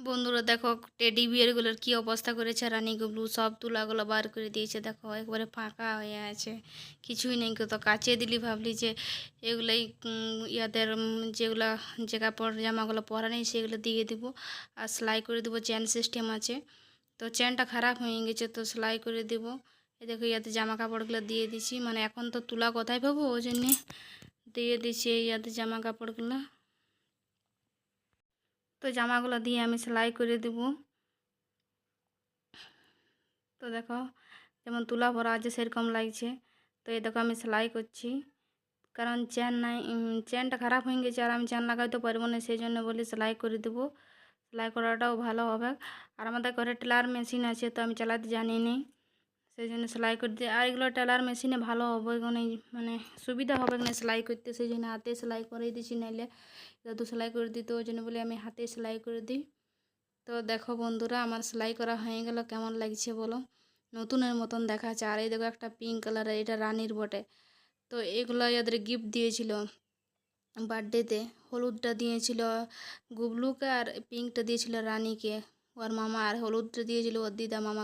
বন্ধুরা দেখো, টেডি বিয়ারগুলোর কি অবস্থা করেছে। রানী গুবলু সব তুলাগুলো বার করে দিয়েছে। দেখো একবারে ফাঁকা হয়ে আছে, কিছুই নেই। তো কাচিয়ে দিলি ভাবলি যে এগুলোই ইয়াদের যেগুলা যে কাপড় জামাগুলো পরা নেই সেগুলো দিয়ে দিব আর সেলাই করে দেবো। চেন সিস্টেম আছে, তো চেনটা খারাপ হয়ে গেছে, তো সেলাই করে দেব। এই দেখো ইয়াতে জামা কাপড়গুলো দিয়ে দিছি, মানে এখন তো তুলা কোথায় পাবো, ওই জন্যে দিয়ে দিছি ইয়াতে জামা কাপড়গুলো। তো জামাগুলো দিয়ে আমি সেলাই করে দেব। তো দেখো যেমন তুলা ভরা আছে সেরকম লাগছে। তো এই দেখো আমি সেলাই করছি, কারণ চেন নাই, চেনটা খারাপ হয়ে গেছে আর আমি চেন লাগাইতে পারবো না, সেই জন্য বলি সেলাই করে দেবো। সেলাই করাটাও ভালো হবে। আর আমাদের ঘরে টেলার মেশিন আছে, তো আমি চালাতে জানি নি, সেই জন্য সেলাই করে দিই। আর এগুলো টেলার মেশিনে ভালো হবে মানে সুবিধা হবে না সেলাই করতে, সেই জন্য হাতে সেলাই করে দিচ্ছি। নাইলে দাদু সেলাই করে দিত, ওই জন্য বলি আমি হাতে সেলাই করে দিই। তো দেখো বন্ধুরা, আমার সেলাই করা হয়ে গেল। কেমন লাগছে বলো, নতুনের মতন দেখাচ্ছে। আর এই দেখো একটা পিঙ্ক কালারের, এটা রানীর বটে। তো এগুলো এদের গিফট দিয়েছিল বার্থডেতে। হলুদটা দিয়েছিল গুবলুকে আর পিঙ্কটা দিয়েছিল রানীকে, ওর মামা, আর হলুদটা দিয়েছিল ওর দিদা মামা।